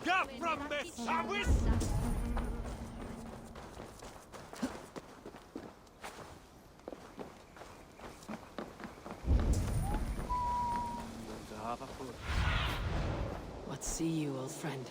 Get from this sandwich! What see you, old friend?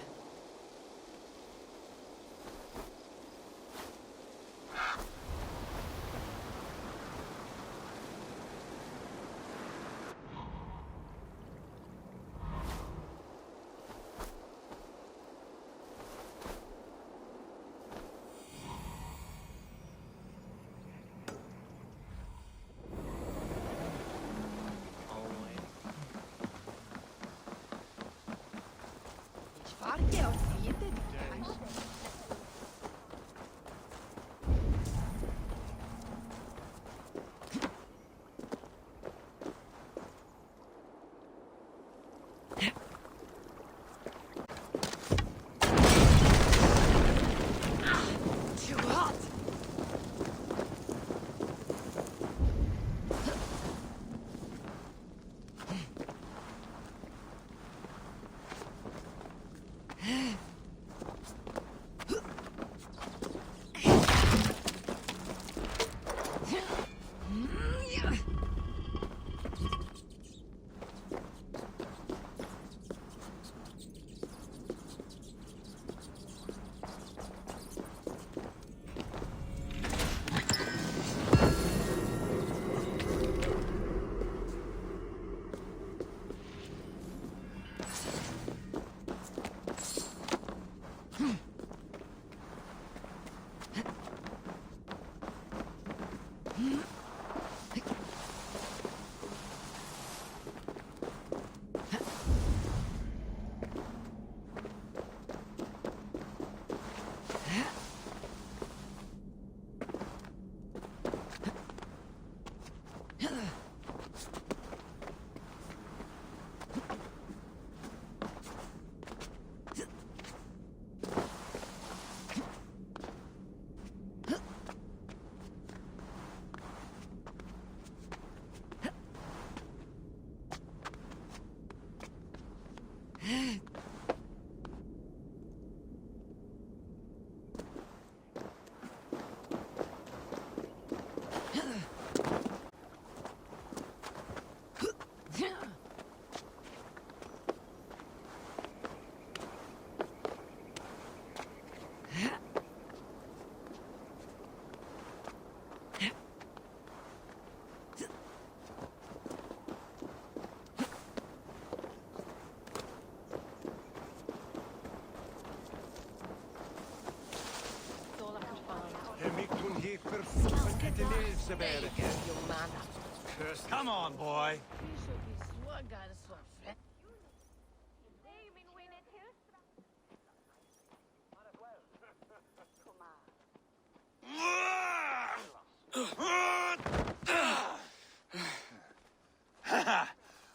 Come on, boy.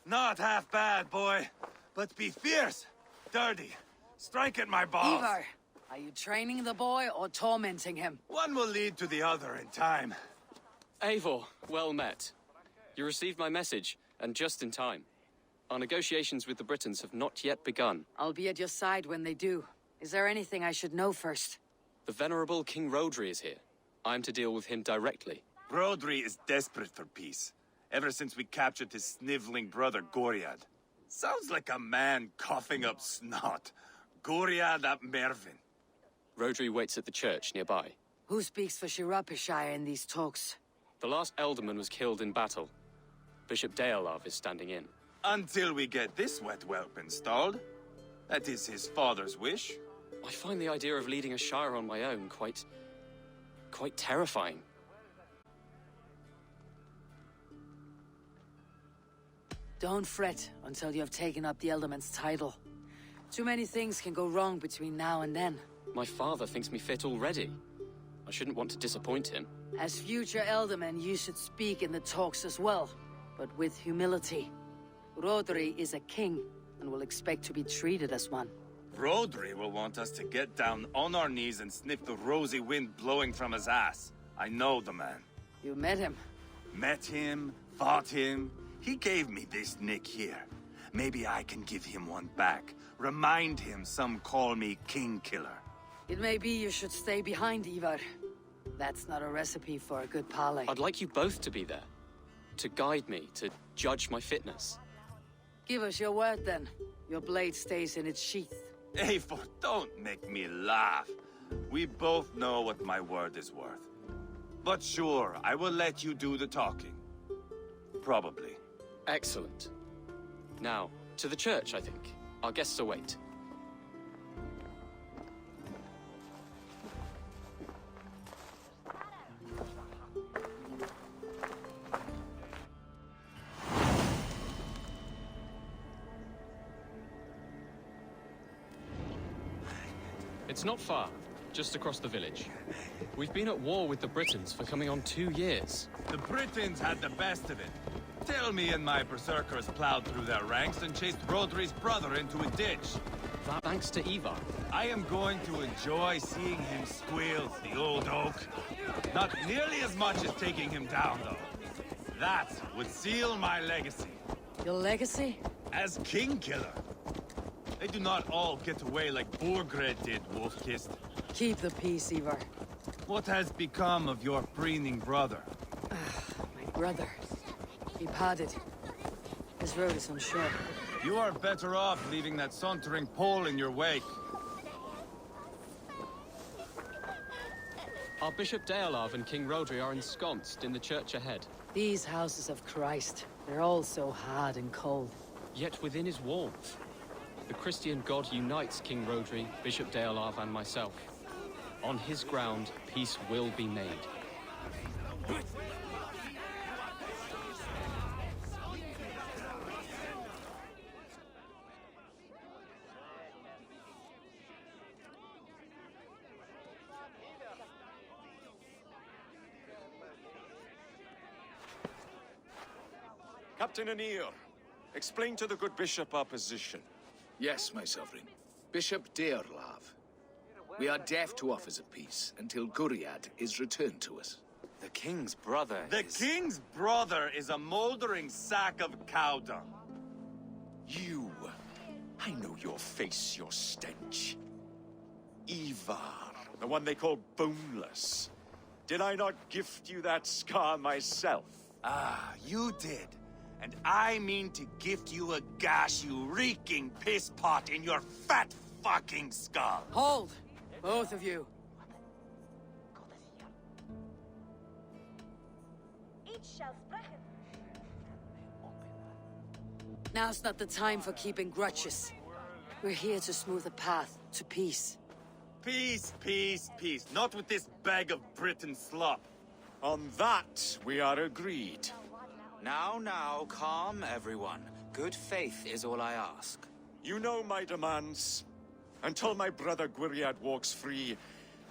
Not half bad, boy. But be fierce, dirty, strike at my balls. Ivar, are you training the boy or tormenting him? One will lead to the other in time. Eivor, well met. You received my message, and just in time. Our negotiations with the Britons have not yet begun. I'll be at your side when they do. Is there anything I should know first? The venerable King Rodri is here. I'm to deal with him directly. Rodri is desperate for peace, ever since we captured his sniveling brother Goriad. Sounds like a man coughing up snot. Goriad ap Mervin. Rodri waits at the church nearby. Who speaks for Shirapishire in these talks? The last alderman was killed in battle. Bishop Dealav is standing in. Until we get this wet whelp installed. That is his father's wish. I find the idea of leading a shire on my own quite terrifying. Don't fret until you have taken up the Elderman's title. Too many things can go wrong between now and then. My father thinks me fit already. I shouldn't want to disappoint him. As future Elderman, you should speak in the talks as well, but with humility. Rodri is a king, and will expect to be treated as one. Rodri will want us to get down on our knees and sniff the rosy wind blowing from his ass. I know the man. You met him? Met him, fought him. He gave me this nick here. Maybe I can give him one back. Remind him some call me King Killer. It may be you should stay behind, Ivar. That's not a recipe for a good parley. I'd like you both to be there. To guide me, to judge my fitness. Give us your word, then. Your blade stays in its sheath. Eivor, don't make me laugh. We both know what my word is worth. But sure, I will let you do the talking. Probably. Excellent. Now, to the church, I think. Our guests await. It's not far, just across the village. We've been at war with the Britons for coming on 2 years. The Britons had the best of it. Tell me and my berserkers plowed through their ranks and chased Rodri's brother into a ditch. That thanks to Ivar. I am going to enjoy seeing him squeal, the old oak. Not nearly as much as taking him down, though. That would seal my legacy. Your legacy? As King Killer. They do not all get away like Borgred did, Wolf-Kissed. Keep the peace, Ivar. What has become of your preening brother? My brother. He parted. His road is unsure. You are better off leaving that sauntering Pole in your wake. Our Bishop Deolav and King Rodri are ensconced in the church ahead. These houses of Christ, they're all so hard and cold. Yet within his warmth, the Christian God unites King Rodri, Bishop Deolav, and myself. On his ground, peace will be made. Captain Anir, explain to the good bishop our position. Yes, my sovereign. Bishop Deorlav. We are deaf to offers of peace until Guriad is returned to us. The king's brother The king's brother is a moldering sack of cow dung. You. I know your face, your stench. Ivar, the one they call boneless. Did I not gift you that scar myself? Ah, you did. And I mean to gift you a gash, you reeking piss pot in your fat fucking skull. Hold! Both of you. Now's not the time for keeping grudges. We're here to smooth the path to peace. Peace, peace, peace. Not with this bag of Britain slop. On that, we are agreed. Now, calm everyone. Good faith is all I ask. You know my demands. Until my brother Gwiriad walks free,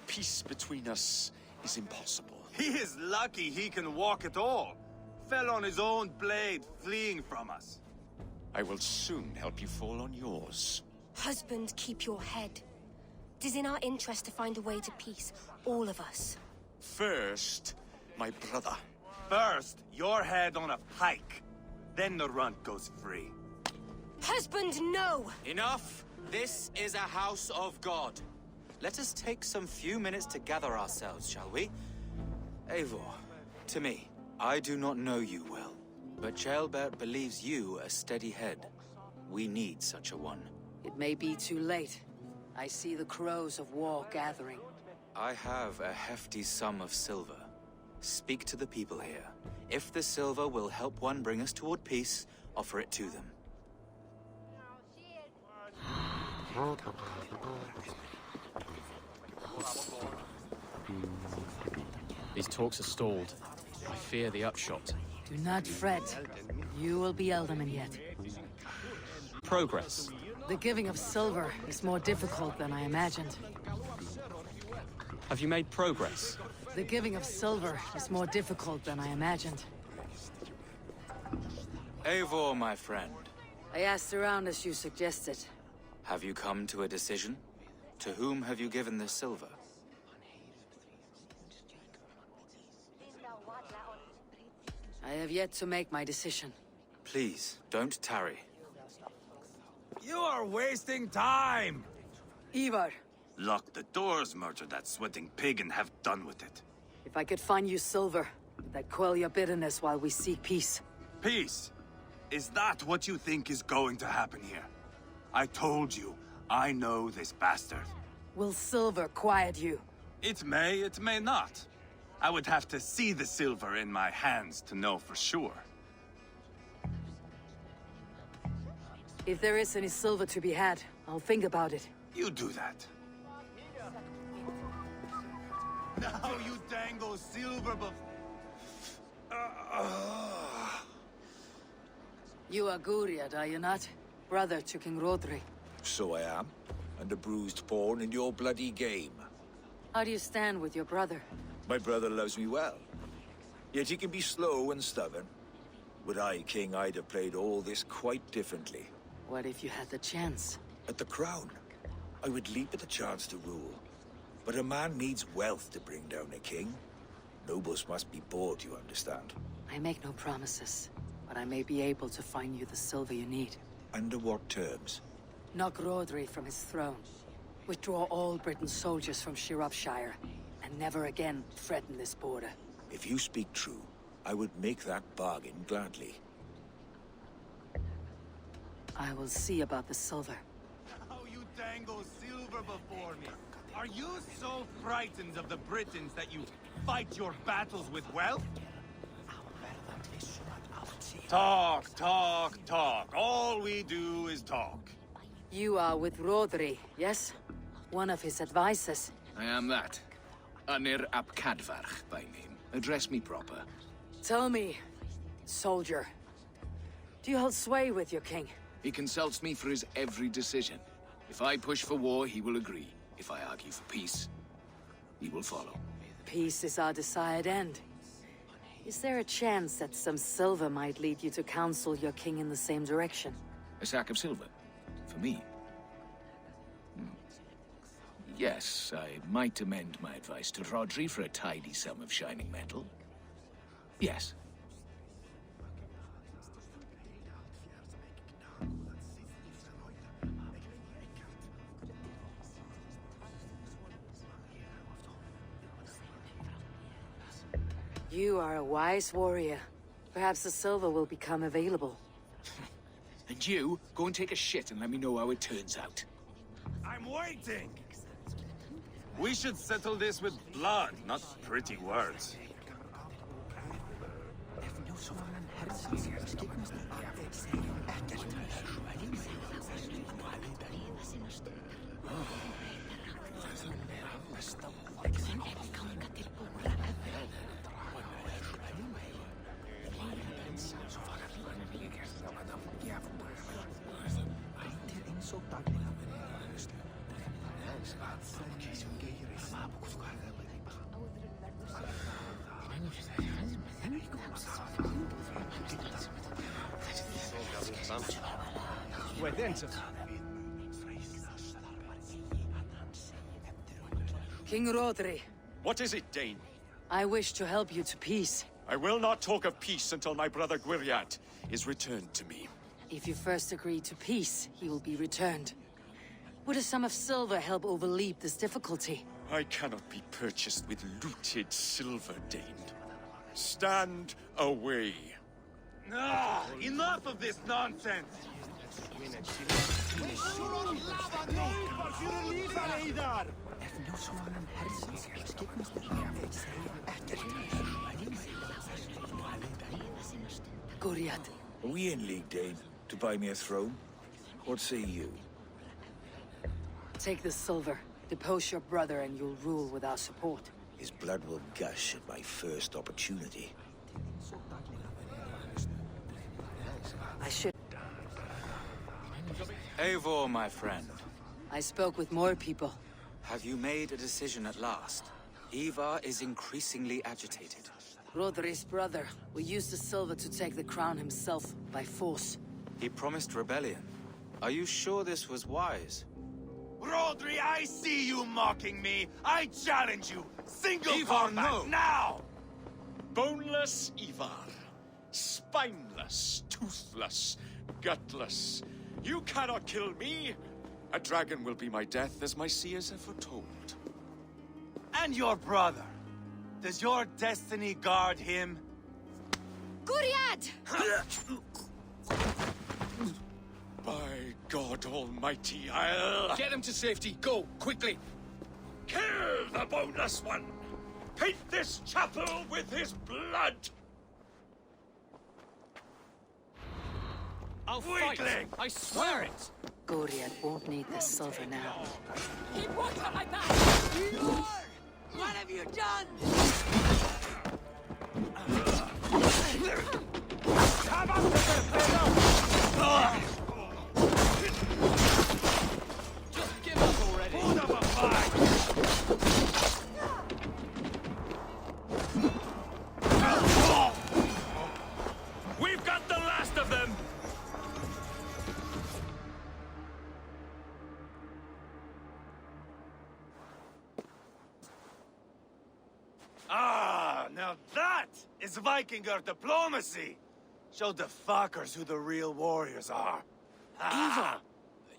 peace between us is impossible. He is lucky he can walk at all. Fell on his own blade, fleeing from us. I will soon help you fall on yours. Husband, keep your head. It is in our interest to find a way to peace, all of us. First, my brother. First, your head on a pike. Then the runt goes free. Husband, no! Enough! This is a house of God. Let us take some few minutes to gather ourselves, shall we? Eivor, to me, I do not know you well, but Ceolbert believes you a steady head. We need such a one. It may be too late. I see the crows of war gathering. I have a hefty sum of silver. Speak to the people here. If the silver will help one bring us toward peace, offer it to them. These talks are stalled. I fear the upshot. Do not fret. You will be Elderman yet. Progress. The giving of silver is more difficult than I imagined. Have you made progress? The giving of silver is more difficult than I imagined. Eivor, my friend. I asked around as you suggested. Have you come to a decision? To whom have you given the silver? I have yet to make my decision. Please, don't tarry. You are wasting time! Ivar, Lock the doors, murder that sweating pig, and have done with it. if I could find you silver, would that quell your bitterness while we seek peace? Peace? Is that what you think is going to happen here? I told you, I know this bastard. Will silver quiet you? It may not. I would have to see the silver in my hands to know for sure. If there is any silver to be had, I'll think about it. You do that. Now you dangle silver You are Guriad, are you not? Brother to King Rodri. So I am, and a bruised pawn in your bloody game. How do you stand with your brother? My brother loves me well. Yet he can be slow and stubborn. Were I king, I'd have played all this quite differently. What if you had the chance? At the crown, I would leap at the chance to rule. But a man needs wealth to bring down a king. Nobles must be bought, you understand. I make no promises, but I may be able to find you the silver you need. Under what terms? Knock Rodri from his throne. Withdraw all Britain's soldiers from Shropshire, and never again threaten this border. If you speak true, I would make that bargain gladly. I will see about the silver. How you dangle silver before me? Are you so frightened of the Britons that you fight your battles with wealth? Talk, talk, talk. All we do is talk. You are with Rodri, yes? One of his advisors. I am that. Anir ap Cadfarch by name. Address me proper. Tell me, soldier, do you hold sway with your king? He consults me for his every decision. If I push for war, he will agree. If I argue for peace, he will follow. Peace is our desired end. Is there a chance that some silver might lead you to counsel your king in the same direction? A sack of silver? For me? Yes, I might amend my advice to Rodri for a tidy sum of shining metal. Yes. You are a wise warrior. Perhaps the silver will become available. And you, go and take a shit and let me know how it turns out. I'm waiting! We should settle this with blood, not pretty words. King Rodri, What is it, Dane? I wish to help you to peace. I will not talk of peace until my brother Gwiriat is returned to me. If you first agree to peace, he will be returned. Would a sum of silver help overleap this difficulty? I cannot be purchased with looted silver, Dane. Stand away. Ah, enough of this nonsense! Guriad, Are we in league, Dane, to buy me a throne? What say you? take the silver. Depose your brother and you'll rule with our support. His blood will gush at my first opportunity. I should... Eivor, my friend. I spoke with more people. Have you made a decision at last? Ivar is increasingly agitated. Rodri's brother will use the silver to take the crown himself by force. He promised rebellion. Are you sure this was wise? Rodri, I see you mocking me! I challenge you! Single Ivar, combat, no! now! Boneless Ivar. Spineless, toothless, gutless. You cannot kill me! A dragon will be my death, as my seers have foretold. And your brother. Does your destiny guard him? Guriad! By God Almighty, I'll... Get him to safety. Go, quickly. Kill the boneless one! Paint this chapel with his blood! I'll fight! I swear it! Goriad won't need the silver now. Keep watch on my back! Lord! What have you done? Just give up already! Hold up a fight! We've got the last of them! Ah, now that is Vikinger diplomacy! Show the fuckers who the real warriors are. Ivar!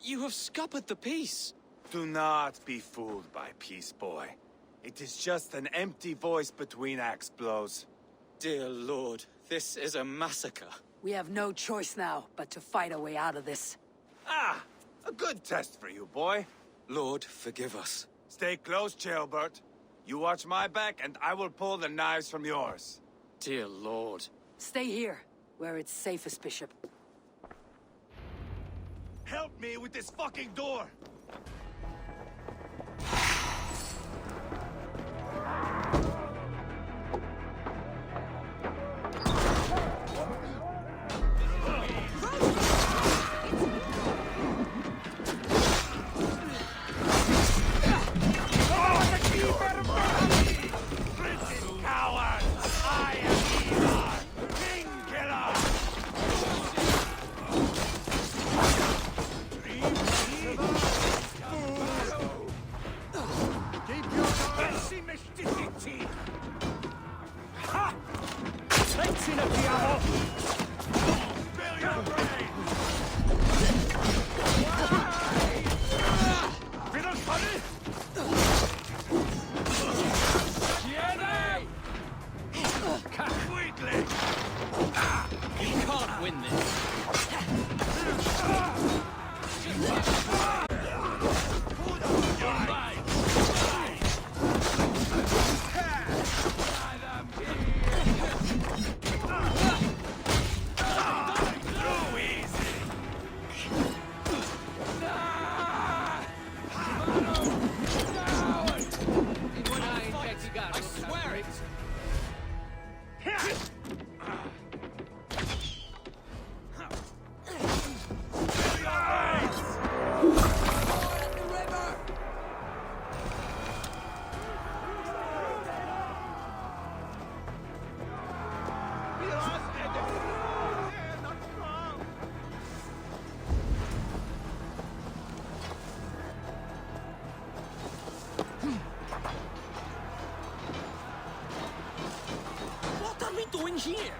You have scuppered the peace! Do not be fooled by peace, boy. It is just an empty voice between axe blows. Dear Lord, this is a massacre. We have no choice now but to fight our way out of this. Ah, a good test for you, boy. Lord, forgive us. Stay close, Chaelbert. You watch my back, and I will pull the knives from yours. Dear Lord. Stay here, where it's safest, Bishop. Help me with this fucking door! You can't win this. I swear it! What are we doing here?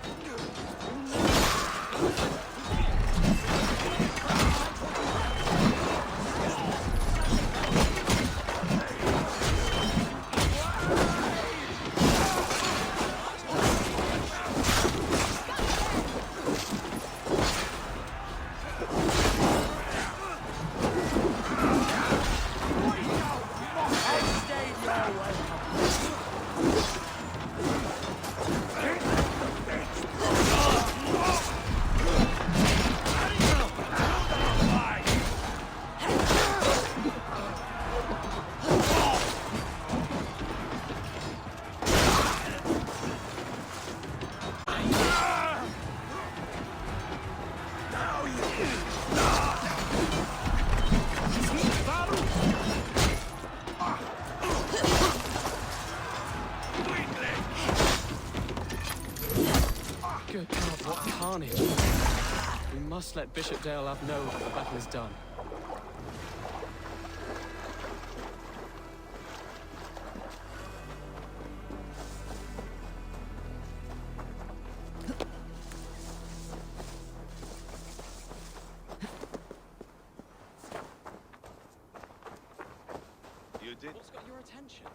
Good God, what carnage. We must let Bishop Deolav know that the battle is done. What's got your attention?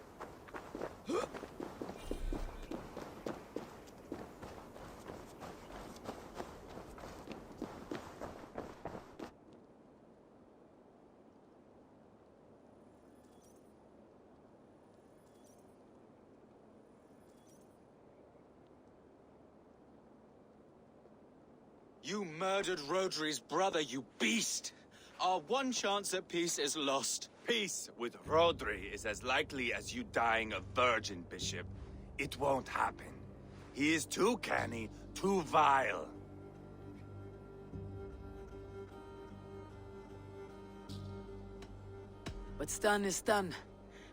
You murdered Rodri's brother, you beast! Our one chance at peace is lost. Peace with Rodri is as likely as you dying a virgin, Bishop. It won't happen. He is too canny, too vile. What's done is done.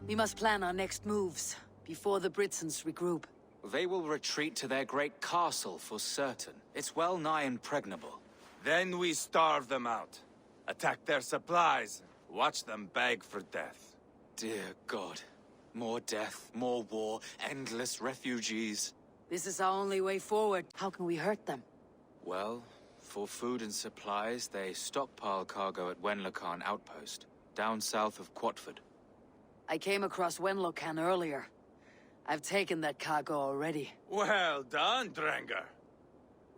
We must plan our next moves, before the Britons regroup. They will retreat to their great castle for certain. It's well nigh impregnable. Then we starve them out. Attack their supplies. Watch them beg for death. Dear God. More death, more war, endless refugees. This is our only way forward. How can we hurt them? Well, for food and supplies, they stockpile cargo at Wenlocan outpost, down south of Quatford. I came across Wenlocan earlier. I've taken that cargo already. Well done, Drengar.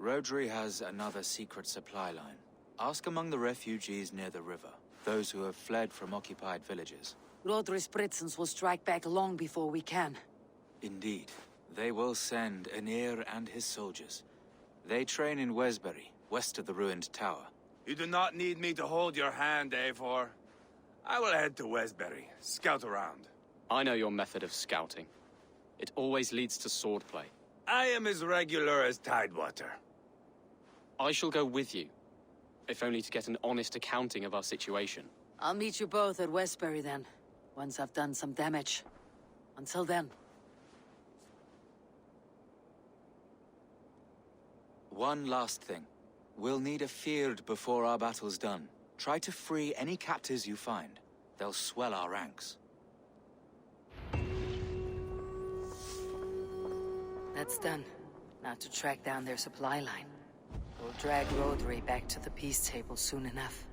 Rodri has another secret supply line. Ask among the refugees near the river, those who have fled from occupied villages. Rodri's Britons will strike back long before we can. Indeed. They will send Aenir and his soldiers. They train in Wesbury, west of the ruined tower. You do not need me to hold your hand, Eivor. I will head to Wesbury, scout around. I know your method of scouting. It always leads to swordplay. I am as regular as Tidewater. I shall go with you, if only to get an honest accounting of our situation. I'll meet you both at Westbury then, once I've done some damage. Until then. One last thing. We'll need a fyrd before our battle's done. Try to free any captives you find. They'll swell our ranks. That's done. Now to track down their supply line. We'll drag Rodri back to the peace table soon enough.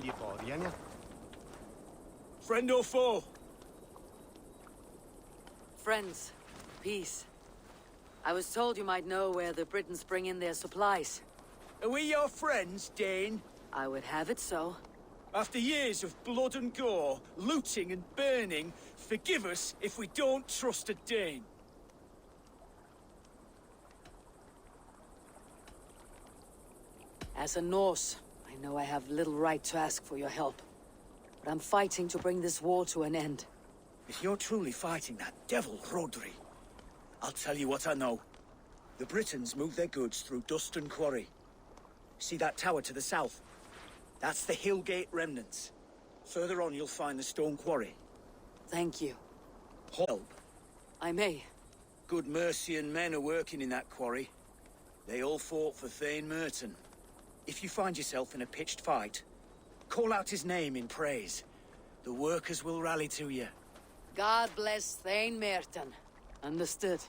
gli fuori, eh? Friend or foe? Friends. Peace. I was told you might know where the Britons bring in their supplies. Are we your friends, Dane? I would have it so. After years of blood and gore, looting and burning, forgive us if we don't trust a Dane. As a Norse, I know I have little right to ask for your help. But I'm fighting to bring this war to an end. If you're truly fighting that devil, Rodri, I'll tell you what I know. The Britons move their goods through Dust and Quarry. See that tower to the south? That's the Hillgate remnants. Further on, you'll find the stone quarry. Thank you. Help. I may. Good Mercian men are working in that quarry. They all fought for Thane Merton. If you find yourself in a pitched fight, call out his name in praise. The workers will rally to you. God bless Thane Merton. Understood.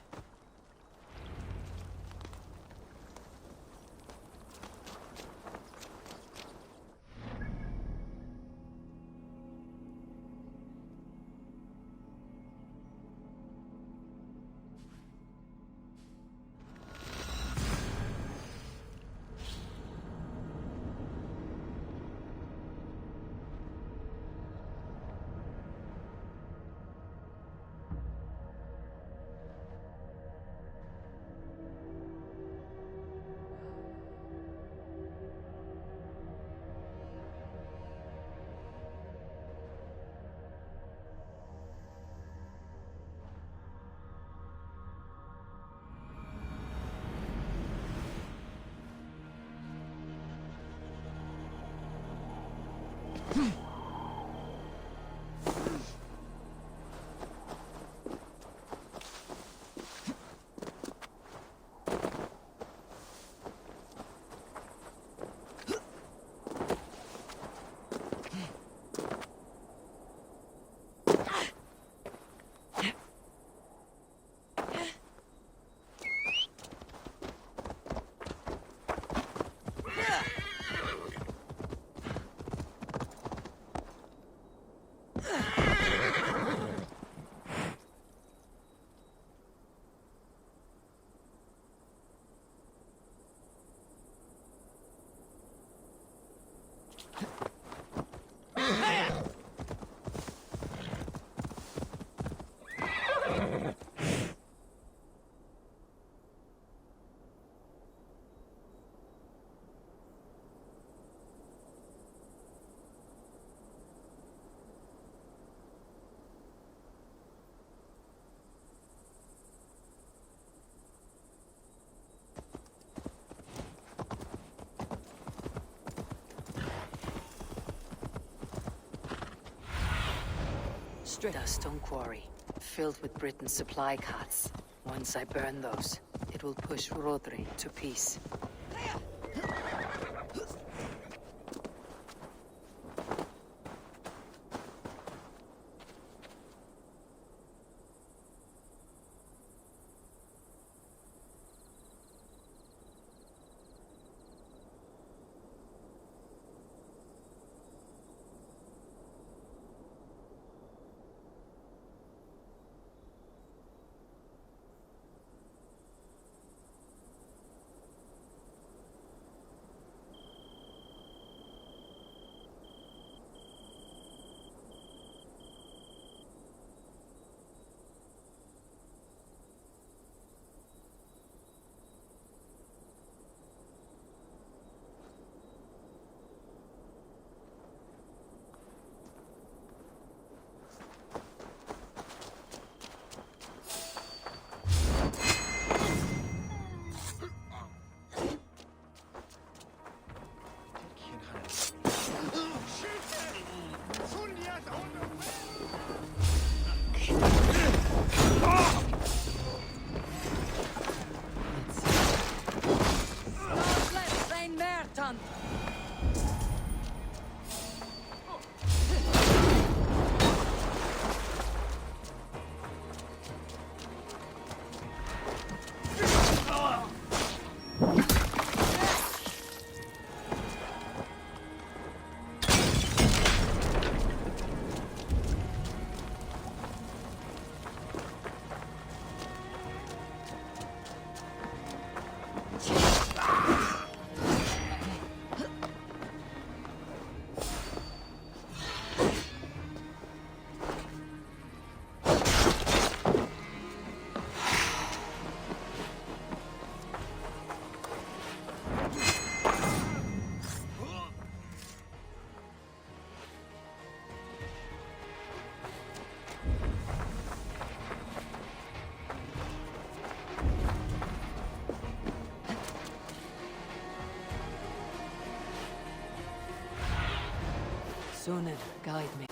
A stone quarry, filled with Britain's supply carts. Once I burn those, it will push Rodri to peace. Sunan, guide me.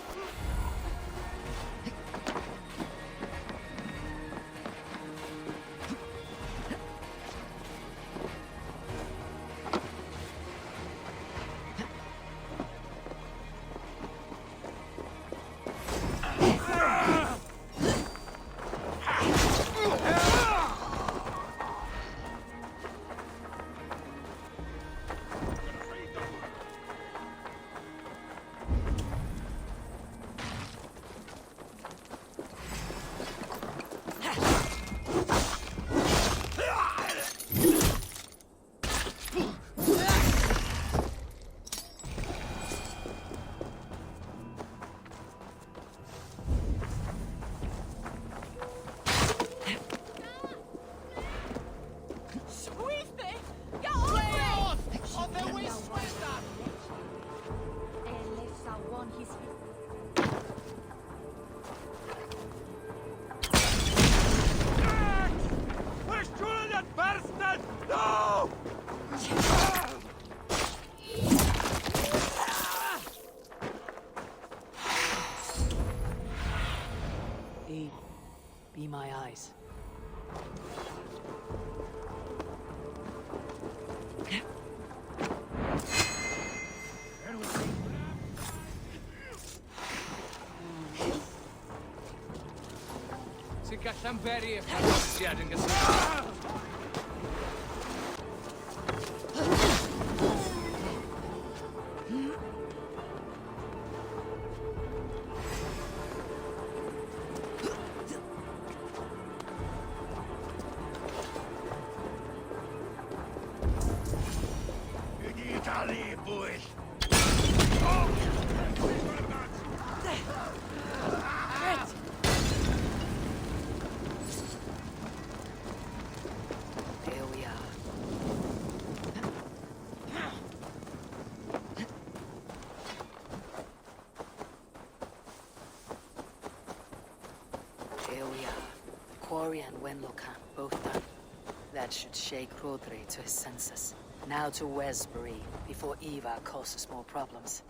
Eve, be my eyes. Si gallan beri y ffasiad yn gysylltu. Here we are. Here we are. Quarry and Wenlocan, both done. That should shake Rodri to his senses. Now to Westbury, before Eva causes more problems.